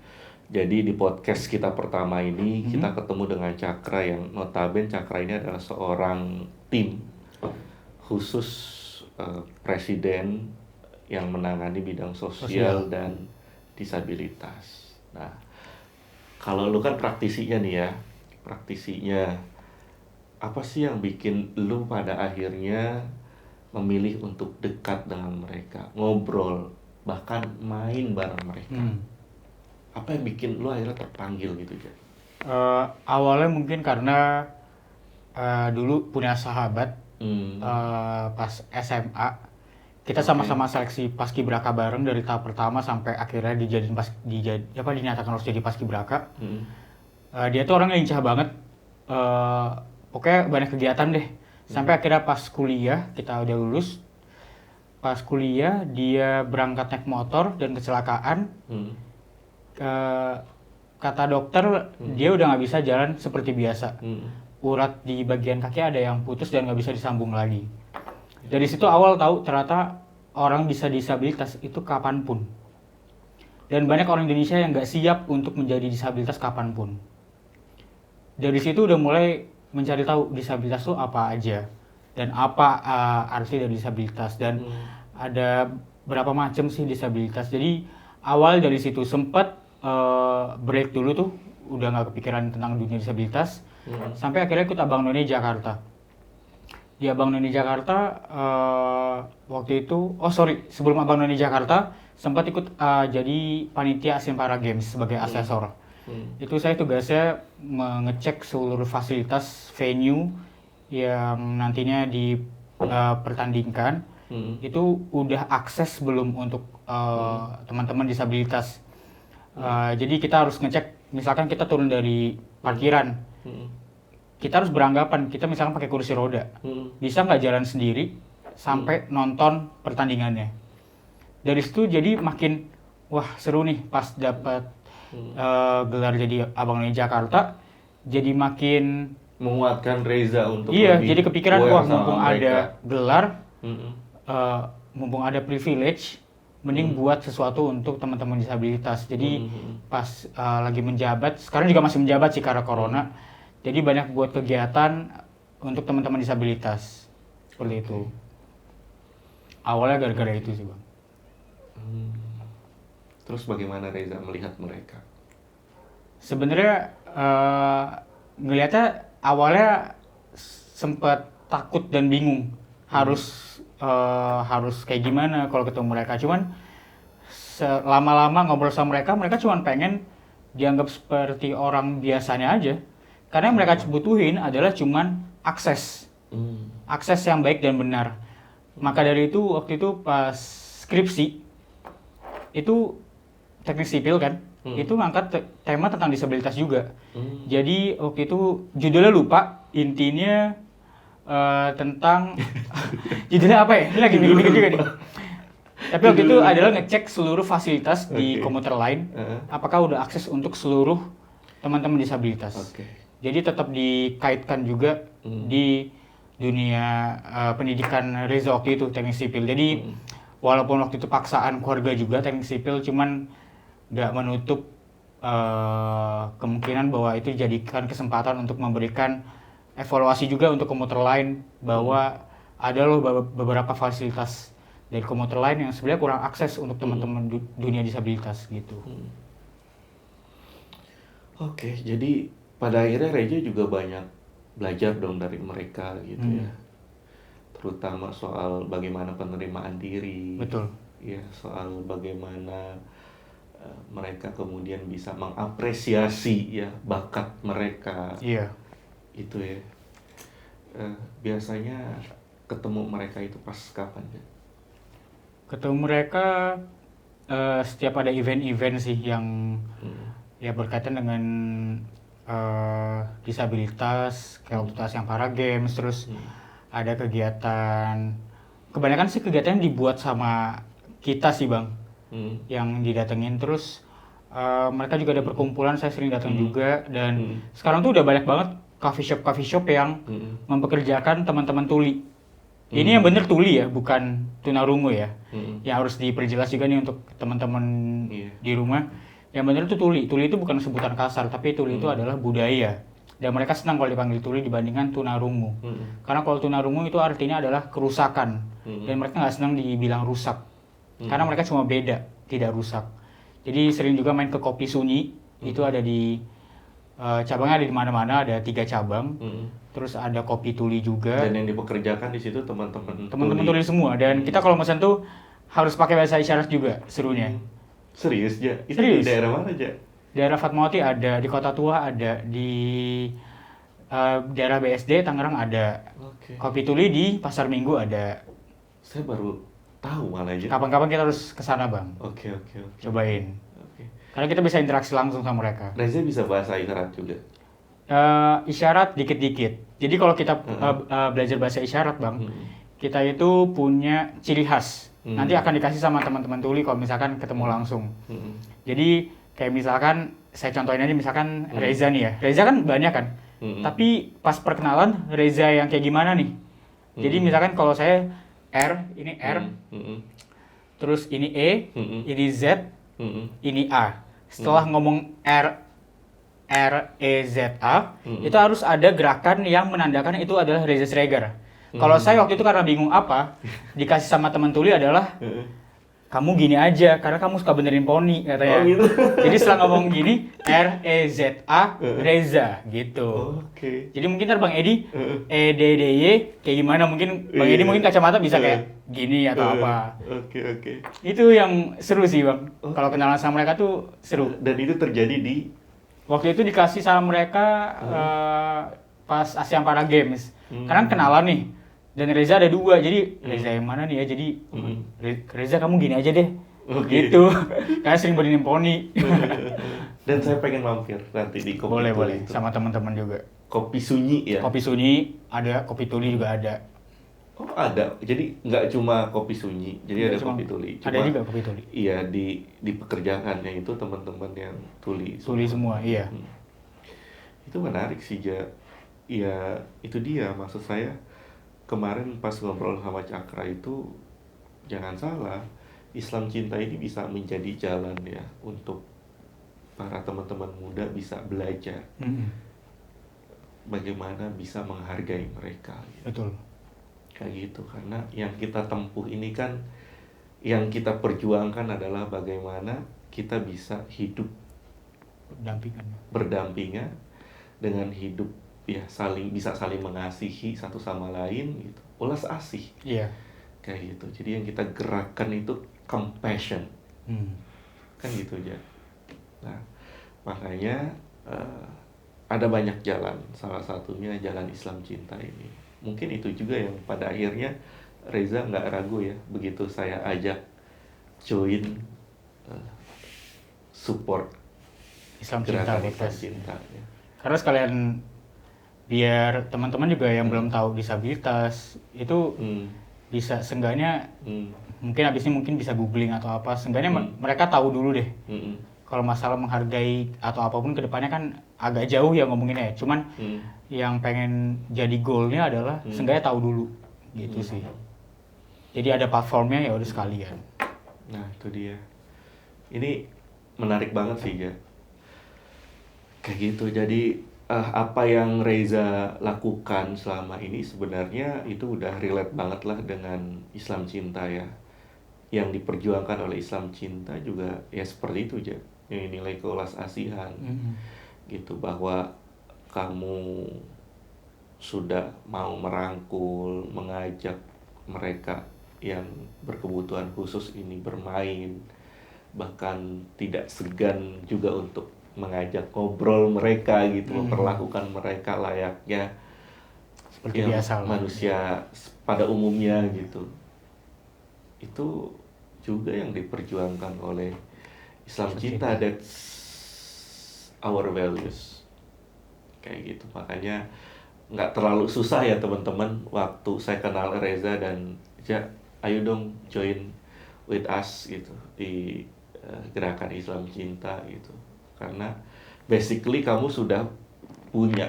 Jadi di podcast kita pertama ini kita ketemu dengan Cakra yang notabene Cakra ini adalah seorang tim khusus presiden yang menangani bidang sosial dan disabilitas. Nah, kalau lu kan praktisinya nih ya, praktisinya apa sih yang bikin lu pada akhirnya memilih untuk dekat dengan mereka, ngobrol, bahkan main bareng mereka? Apa yang bikin lu akhirnya terpanggil gitu aja? Awalnya mungkin karena dulu punya sahabat pas SMA, kita sama-sama seleksi paskibraka bareng dari tahap pertama sampai akhirnya dinyatakan harus jadi paskibraka. Dia tuh orang yang lincah banget, pokoknya banyak kegiatan deh. Sampai akhirnya pas kuliah, kita udah lulus, pas kuliah dia berangkat naik motor dan kecelakaan. Kata dokter dia udah nggak bisa jalan seperti biasa. Urat di bagian kaki ada yang putus dan nggak bisa disambung lagi. Dari situ awal tahu ternyata orang bisa disabilitas itu kapanpun. Dan banyak orang Indonesia yang nggak siap untuk menjadi disabilitas kapanpun. Dari situ udah mulai mencari tahu disabilitas itu apa aja dan apa arti dari disabilitas dan ada berapa macam sih disabilitas. Jadi awal dari situ sempat break dulu tuh, udah nggak kepikiran tentang dunia disabilitas. Sampai akhirnya ikut Abang None Jakarta. Di Abang None Jakarta waktu itu, sebelum Abang None Jakarta sempat ikut jadi panitia Asian Para Games sebagai asesor. Itu saya tugasnya mengecek seluruh fasilitas venue yang nantinya dipertandingkan. Itu udah akses belum untuk teman-teman disabilitas. Jadi kita harus ngecek, misalkan kita turun dari parkiran, kita harus beranggapan kita misalkan pakai kursi roda, bisa nggak jalan sendiri sampai nonton pertandingannya. Dari situ jadi makin wah seru nih pas dapat gelar jadi Abang None Jakarta, jadi makin menguatkan Reza untuk jadi kepikiran wah mumpung mereka ada gelar, mumpung ada privilege, mending buat sesuatu untuk teman-teman disabilitas. Jadi pas lagi menjabat, sekarang juga masih menjabat sih karena corona. Jadi banyak buat kegiatan untuk teman-teman disabilitas. Seperti itu. Awalnya gara-gara itu sih, Bang. Terus bagaimana Reza melihat mereka? Sebenarnya ngelihatnya awalnya sempat takut dan bingung. Harus kayak gimana kalau ketemu mereka. Cuman lama-lama ngobrol sama mereka, mereka cuma pengen dianggap seperti orang biasanya aja. Karena yang mereka butuhin adalah cuman akses. Akses yang baik dan benar. Maka dari itu waktu itu pas skripsi itu teknik sipil kan, itu ngangkat tema tentang disabilitas juga. Jadi waktu itu judulnya lupa, intinya tentang judulnya apa ya? Ini lagi mikir juga nih. Tapi waktu itu adalah ngecek seluruh fasilitas di komuter lain, apakah udah akses untuk seluruh teman-teman disabilitas. Jadi tetap dikaitkan juga di dunia pendidikan Reza waktu itu teknik sipil. Jadi walaupun waktu itu paksaan keluarga juga teknik sipil, cuman nggak menutup kemungkinan bahwa itu dijadikan kesempatan untuk memberikan evaluasi juga untuk komuter lain, bahwa ada loh beberapa fasilitas dari komuter lain yang sebenarnya kurang akses untuk teman-teman dunia disabilitas gitu. Oke, jadi pada akhirnya Reza juga banyak belajar dong dari mereka gitu ya, terutama soal bagaimana penerimaan diri. Betul. Ya, soal bagaimana mereka kemudian bisa mengapresiasi ya bakat mereka. Iya. Itu ya. Biasanya ketemu mereka itu pas kapan ya? Ketemu mereka setiap ada event-event sih yang ya berkaitan dengan disabilitas, kayak waktu itu yang Para Games, terus ada kegiatan, kebanyakan sih kegiatan yang dibuat sama kita sih bang yang didatengin. Terus mereka juga ada perkumpulan, saya sering datang juga. Dan sekarang tuh udah banyak banget coffee shop yang mempekerjakan teman-teman tuli. Ini yang bener tuli ya, bukan tunarungu ya. Yang harus diperjelas juga nih untuk teman-teman di rumah. Yang bener itu tuli. Tuli itu bukan sebutan kasar, tapi tuli itu adalah budaya. Dan mereka senang kalau dipanggil tuli dibandingkan tunarungu. Karena kalau tunarungu itu artinya adalah kerusakan. Dan mereka nggak senang dibilang rusak. Karena mereka cuma beda, tidak rusak. Jadi sering juga main ke Kopi Sunyi. Itu ada di cabangnya ada di mana-mana, ada 3 cabang. Terus ada Kopi Tuli juga. Dan yang dipekerjakan di situ teman-teman tuli semua. Dan kita kalau pesan tuh harus pakai bahasa isyarat juga, serunya. Serius, Ja? Itu Serius. di daerah mana, Ja? Daerah Fatmawati ada, di Kota Tua ada, di daerah BSD Tangerang ada. Kopi Tuli di Pasar Minggu ada. Saya baru tahu malah aja. Kapan-kapan kita harus ke sana, Bang. Oke. Cobain. Karena kita bisa interaksi langsung sama mereka. Reza bisa bahasa isyarat juga? Isyarat dikit-dikit. Jadi kalau kita belajar bahasa isyarat, Bang, kita itu punya ciri khas. Nanti akan dikasih sama teman-teman tuli kalau misalkan ketemu langsung. Jadi kayak misalkan, saya contohin aja misalkan Reza nih ya. Reza kan banyak kan. Tapi pas perkenalan, Reza yang kayak gimana nih? Jadi misalkan kalau saya R, ini R. Terus ini E, ini Z, ini A. Setelah ngomong R-E-Z-A, itu harus ada gerakan yang menandakan itu adalah Reza Siregar. Kalau saya waktu itu karena bingung apa, dikasih sama teman tuli adalah kamu gini aja, karena kamu suka benerin poni katanya. Gitu. Jadi setelah ngomong gini, R-E-Z-A, Reza gitu. Jadi mungkin ntar Bang Edi, E-D-D-Y, kayak gimana, mungkin Bang Edi mungkin kacamata bisa kayak gini atau apa. Itu yang seru sih Bang, kalau kenalan sama mereka tuh seru. Dan itu terjadi di? Waktu itu dikasih sama mereka pas Asian Para Games. Karena kenalan nih. Dan Reza ada 2, jadi Reza yang mana nih ya, jadi Reza kamu gini aja deh, gitu. Karena sering benerin poni. Dan saya pengen mampir nanti di Kopi Tuli. Boleh, sama teman-teman juga. Kopi Sunyi ya? Kopi Sunyi ada, Kopi Tuli juga ada. Oh ada, jadi nggak cuma Kopi Sunyi, jadi ada Kopi Tuli. Ada juga Kopi Tuli. Iya, dipekerjakan yang itu teman-teman yang tuli. Tuli semua, iya. Itu menarik sih, Ja. Ya, itu dia maksud saya. Kemarin pas ngobrol sama Cakra itu, jangan salah, Islam Cinta ini bisa menjadi jalan ya untuk para teman-teman muda bisa belajar bagaimana bisa menghargai mereka. Gitu. Betul. Kayak gitu, karena yang kita tempuh ini kan, yang kita perjuangkan adalah bagaimana kita bisa hidup berdampingan dengan hidup ya, bisa saling mengasihi satu sama lain gitu. Ulas asih. Iya. Kayak gitu. Jadi yang kita gerakkan itu compassion. Kan gitu aja. Nah, makanya ada banyak jalan. Salah satunya jalan Islam Cinta ini. Mungkin itu juga yang pada akhirnya Reza nggak ragu ya, begitu saya ajak join support Islam Cinta, Islam Cinta ya. Karena sekalian biar teman-teman juga yang belum tahu disabilitas itu bisa seenggaknya mungkin abis ini mungkin bisa googling atau apa, seenggaknya mereka tahu dulu deh. Kalau masalah menghargai atau apapun kedepannya kan agak jauh ya ngomonginnya, cuman yang pengen jadi goalnya adalah seenggaknya tahu dulu gitu sih. Jadi ada platformnya ya udah sekalian. Nah itu dia, ini menarik banget sih ya kayak gitu. Jadi apa yang Reza lakukan selama ini sebenarnya itu udah relate banget lah dengan Islam Cinta ya. Yang diperjuangkan oleh Islam Cinta juga ya seperti itu aja, yang nilai keulas asihan gitu, bahwa kamu sudah mau merangkul, mengajak mereka yang berkebutuhan khusus ini bermain, bahkan tidak segan juga untuk mengajak ngobrol mereka gitu, memperlakukan mereka layaknya seperti biasa manusia pada umumnya gitu. Itu juga yang diperjuangkan oleh Islam Cinta. That's our values kayak gitu. Makanya nggak terlalu susah ya teman-teman waktu saya kenal Reza dan ayo dong join with us gitu di gerakan Islam Cinta gitu, karena basically kamu sudah punya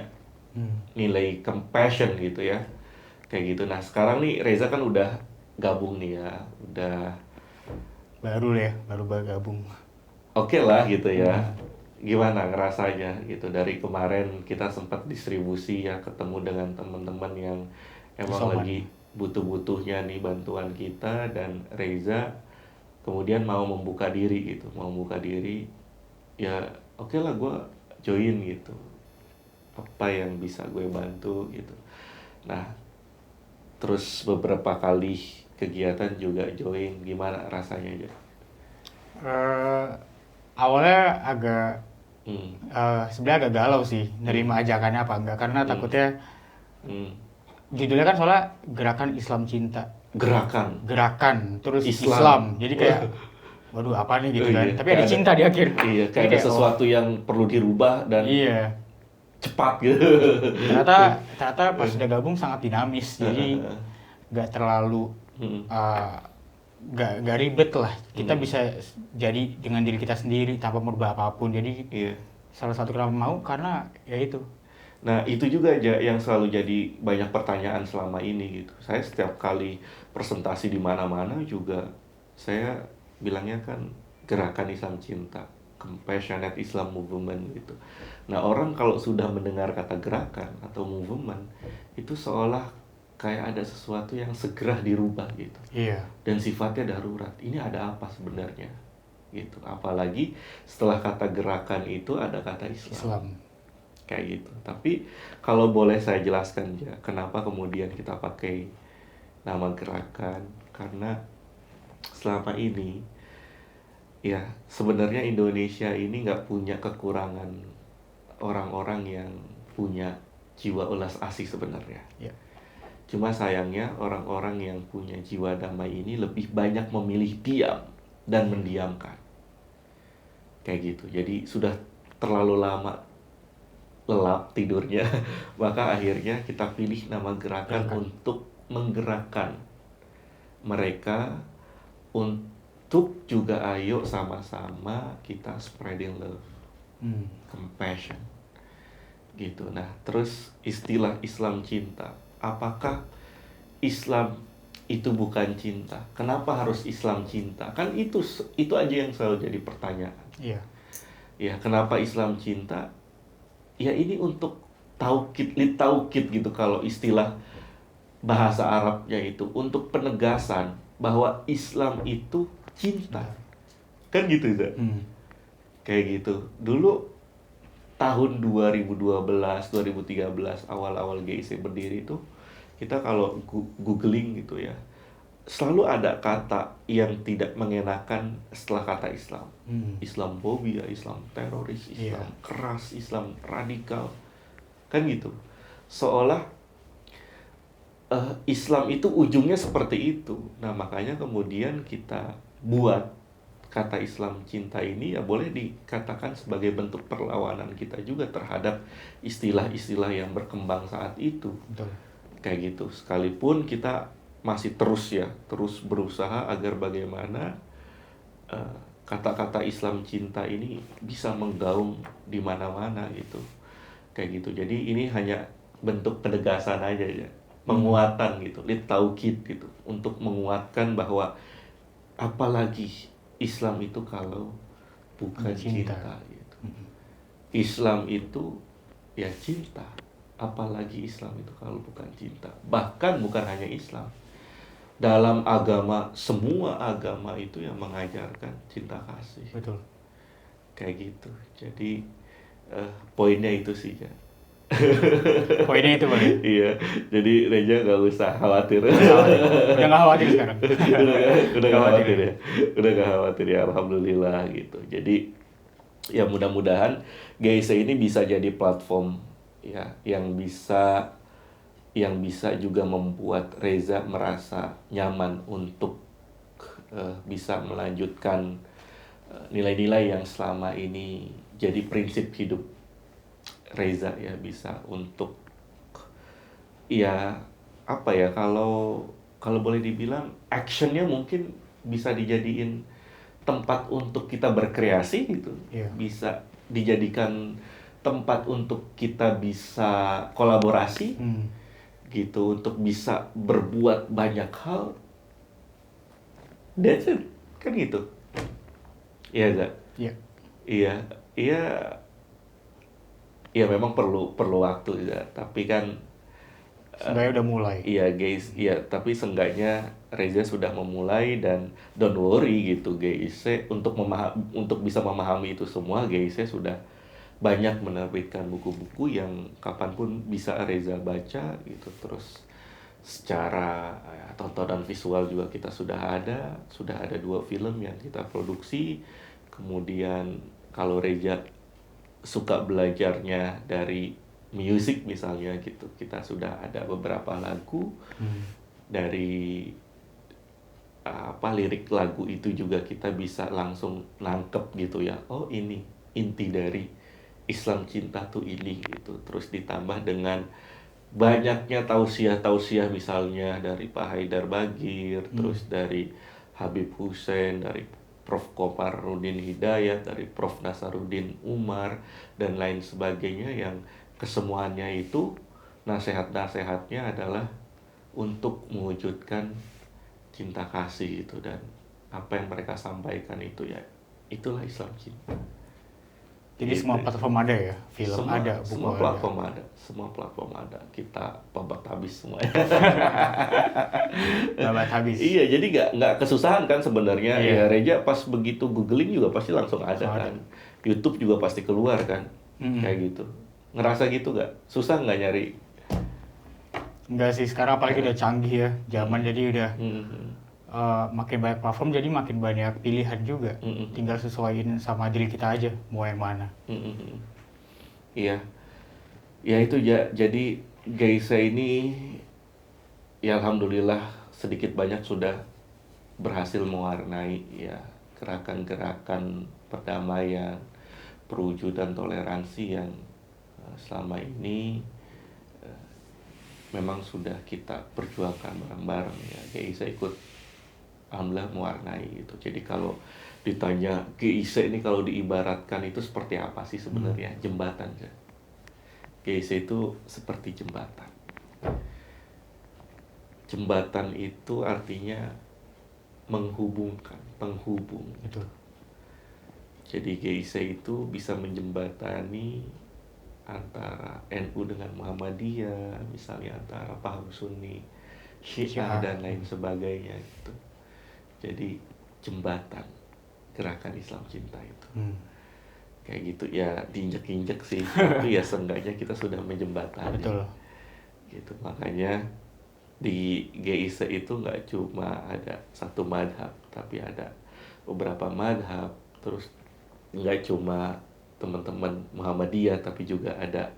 nilai compassion gitu ya, kayak gitu. Nah sekarang nih Reza kan udah gabung nih ya, udah baru bergabung. Oke lah gitu ya. Gimana ngerasanya gitu, dari kemarin kita sempat distribusi ya, ketemu dengan teman-teman yang emang Isoman. lagi butuh-butuhnya nih bantuan kita, dan Reza kemudian mau membuka diri gitu, ya oke lah gue join gitu, apa yang bisa gue bantu gitu. Nah terus beberapa kali kegiatan juga join, gimana rasanya aja? Awalnya agak sebenarnya agak galau sih nerima ajakannya apa enggak, karena takutnya judulnya kan soalnya gerakan Islam Cinta, gerakan terus Islam. Jadi kayak waduh apa nih gitu kan, Iya, tapi ada kayak cinta di akhir. Iya, Jadi kayak ada sesuatu yang perlu dirubah dan iya, cepat gitu. ternyata pas udah gabung sangat dinamis, jadi nggak terlalu nggak ribet lah, kita bisa jadi dengan diri kita sendiri tanpa merubah apapun. Jadi Iya. salah satu kenapa mau, karena ya itu. Nah itu juga aja yang selalu jadi banyak pertanyaan selama ini gitu. Saya setiap kali presentasi di mana-mana juga saya bilangnya kan gerakan Islam Cinta, Compassionate Islam Movement gitu. Nah orang kalau sudah mendengar kata gerakan atau movement itu seolah kayak ada sesuatu yang segera dirubah gitu. Iya. Dan sifatnya darurat. Ini ada apa sebenarnya? Gitu. Apalagi setelah kata gerakan itu ada kata Islam. Kayak gitu. Tapi kalau boleh saya jelaskan ya, kenapa kemudian kita pakai nama gerakan? Karena selama ini ya sebenarnya Indonesia ini nggak punya kekurangan orang-orang yang punya jiwa ulas asih sebenarnya. Ya. Cuma sayangnya orang-orang yang punya jiwa damai ini lebih banyak memilih diam dan mendiamkan. Kayak gitu. Jadi sudah terlalu lama lelap tidurnya, maka akhirnya kita pilih nama gerakan untuk menggerakkan mereka, untuk juga ayo sama-sama kita spreading love, compassion gitu. Nah terus istilah Islam Cinta, apakah Islam itu bukan cinta? Kenapa harus Islam Cinta? Kan itu aja yang selalu jadi pertanyaan. Iya. Ya kenapa Islam Cinta? Ya ini untuk taukid gitu kalau istilah bahasa Arabnya itu, untuk penegasan bahwa Islam itu cinta. Kan gitu ya? Kayak gitu. Dulu tahun 2012, 2013 awal-awal GIC berdiri itu, kita kalau googling gitu ya, selalu ada kata yang tidak mengenakan setelah kata Islam. Islamofobia, Islam teroris, Islam keras, Islam radikal. Kan gitu. Seolah Islam itu ujungnya seperti itu. Nah makanya kemudian kita buat kata Islam Cinta ini ya boleh dikatakan sebagai bentuk perlawanan kita juga terhadap istilah-istilah yang berkembang saat itu. Betul. Kayak gitu. Sekalipun kita masih terus berusaha agar bagaimana kata-kata Islam Cinta ini bisa menggaung di mana-mana gitu. Kayak gitu. Jadi ini hanya bentuk penegasan aja ya, penguatan gitu, taukid gitu, untuk menguatkan bahwa apalagi Islam itu kalau bukan cinta gitu. Islam itu ya cinta, apalagi Islam itu kalau bukan cinta. Bahkan bukan hanya Islam, dalam agama, semua agama itu yang mengajarkan cinta kasih. Betul. Kayak gitu. Jadi poinnya itu sih ya. Poinnya itu boleh. Iya, jadi Reja nggak usah khawatir. Udah nggak khawatir sekarang. udah nggak khawatir ya. Udah nggak khawatir ya, alhamdulillah gitu. Jadi ya mudah-mudahan GIC ini bisa jadi platform ya yang bisa juga membuat Reza merasa nyaman untuk bisa melanjutkan nilai-nilai yang selama ini jadi prinsip hidup Reza ya, bisa untuk ya apa ya, kalau boleh dibilang actionnya mungkin bisa dijadiin tempat untuk kita berkreasi gitu, bisa dijadikan tempat untuk kita bisa kolaborasi gitu, untuk bisa berbuat banyak hal. That's it, kan gitu. Iya, Zak? Iya, iya, iya memang perlu waktu ya, tapi kan seenggaknya udah mulai. Iya guys, iya, tapi seenggaknya Reza sudah memulai, dan don't worry gitu guys, untuk bisa memahami itu semua, guys, sudah banyak menerbitkan buku-buku yang kapanpun bisa Reza baca gitu. Terus secara tontonan visual juga kita sudah ada 2 film yang kita produksi. Kemudian kalau Reza suka belajarnya dari musik misalnya gitu, kita sudah ada beberapa lagu dari lirik lagu itu juga kita bisa langsung nangkep gitu ya, oh ini inti dari Islam Cinta tuh ini gitu. Terus ditambah dengan banyaknya tausiah misalnya dari Pak Haidar Bagir, terus dari Habib Hussein, dari Prof. Komarudin Hidayat, dari Prof. Nasaruddin Umar, dan lain sebagainya, yang kesemuanya itu nasihat-nasihatnya adalah untuk mewujudkan cinta kasih itu, dan apa yang mereka sampaikan itu ya itulah Islam Cinta. Jadi gitu. Semua platform ada ya, film ada, buku semua platform ada, kita babat habis semuanya. Babat habis. Iya, jadi nggak kesusahan kan sebenarnya. Ya Reja pas begitu googling juga pasti langsung ada kan. YouTube juga pasti keluar kan, kayak gitu. Ngerasa gitu nggak? Susah nggak nyari? Enggak sih, sekarang apalagi udah canggih ya, zaman jadi udah makin banyak platform, jadi makin banyak pilihan juga. Tinggal sesuaiin sama diri kita aja mau yang mana. Iya, ya itu ya. Jadi Geisha ini ya alhamdulillah sedikit banyak sudah berhasil mewarnai ya gerakan-gerakan perdamaian, perwujudan toleransi yang selama ini memang sudah kita perjuangkan bareng-bareng ya. Geisha ikut alhamdulillah mewarnai itu. Jadi kalau ditanya Geisha ini kalau diibaratkan itu seperti apa sih sebenarnya? Jembatan kan. Geisha itu seperti jembatan. Jembatan itu artinya menghubungkan, penghubung. Betul. Jadi Geisha itu bisa menjembatani antara NU dengan Muhammadiyah, misalnya antara paham Sunni, Syiah dan lain sebagainya gitu. Jadi jembatan gerakan Islam Cinta itu kayak gitu ya, diinjek-injek sih, tapi ya seenggaknya kita sudah menjembatani. Betul. Gitu, makanya di GIC itu nggak cuma ada satu madhab, tapi ada beberapa madhab. Terus nggak cuma teman-teman Muhammadiyah, tapi juga ada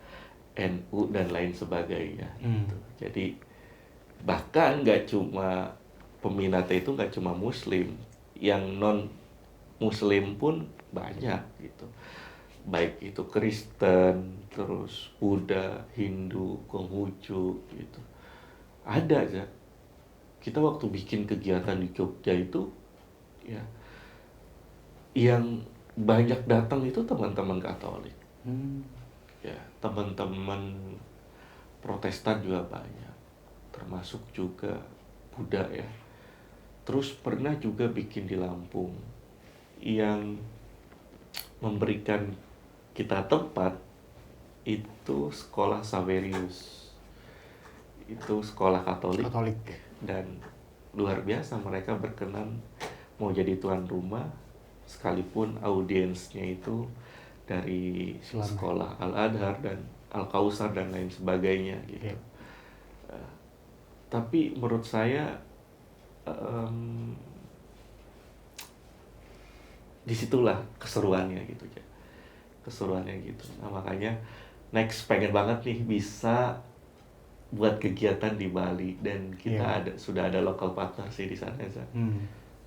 NU dan lain sebagainya gitu. Jadi bahkan nggak cuma peminatnya itu nggak cuma Muslim, yang non Muslim pun banyak gitu, baik itu Kristen, terus Buddha, Hindu, Konghucu gitu, ada aja. Kita waktu bikin kegiatan di Jogja itu ya, yang banyak datang itu teman-teman Katolik, ya teman-teman Protestan juga banyak, termasuk juga Buddha ya. Terus pernah juga bikin di Lampung yang memberikan kita tempat itu sekolah Saverius, itu sekolah Katolik. Dan luar biasa, mereka berkenan mau jadi tuan rumah sekalipun audiensnya itu dari sekolah Al-Adhar dan Al-Kausar dan lain sebagainya gitu. Tapi menurut saya disitulah keseruannya gitu ya, keseruannya gitu. Nah, makanya next pengen banget nih bisa buat kegiatan di Bali, dan kita sudah ada local partner sih di sana ya.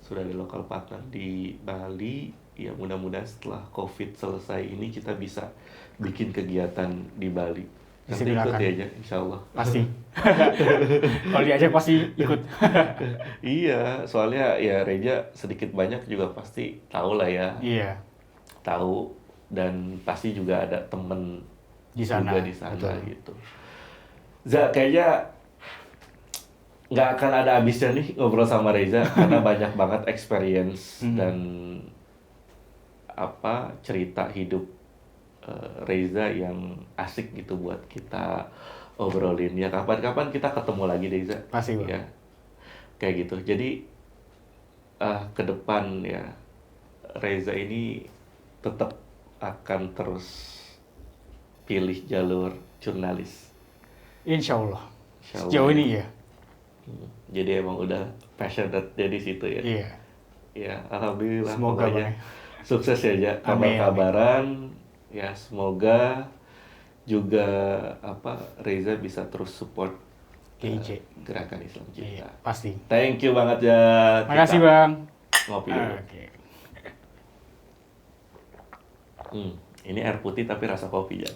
Sudah ada local partner di Bali ya. Mudah-mudahan setelah COVID selesai ini kita bisa bikin kegiatan di Bali Nanti ikut ya aja, insya Allah. Pasti. Kalau diajak pasti ikut. Iya, soalnya ya Reja sedikit banyak juga pasti tahu lah ya. Iya. Tahu, dan pasti juga ada temen Di sana. juga di sana Betul. gitu. Kayaknya nggak akan ada habisnya nih ngobrol sama Reza karena banyak banget experience dan cerita hidup Reza yang asik gitu buat kita obrolin. Ya kapan-kapan kita ketemu lagi deh, Reza. Pasti, Bang. Ya, kayak gitu. Jadi ke depan ya Reza ini tetap akan terus pilih jalur jurnalis. Insya Allah. Insya Allah. Sejauh ini ya. Jadi emang udah passionate di situ ya. Iya. Ya, alhamdulillah. Semoga pokoknya Bang. sukses ya, Ja. Amin, Kabar-kabaran. Ya, semoga juga Reza bisa terus support GIJ. Gerakan Islam Cinta. Iya, pasti. Thank you banget, Ja. Makasih, Kita Bang. ngopi dulu. Oke. Ini air putih tapi rasa kopi, Ja.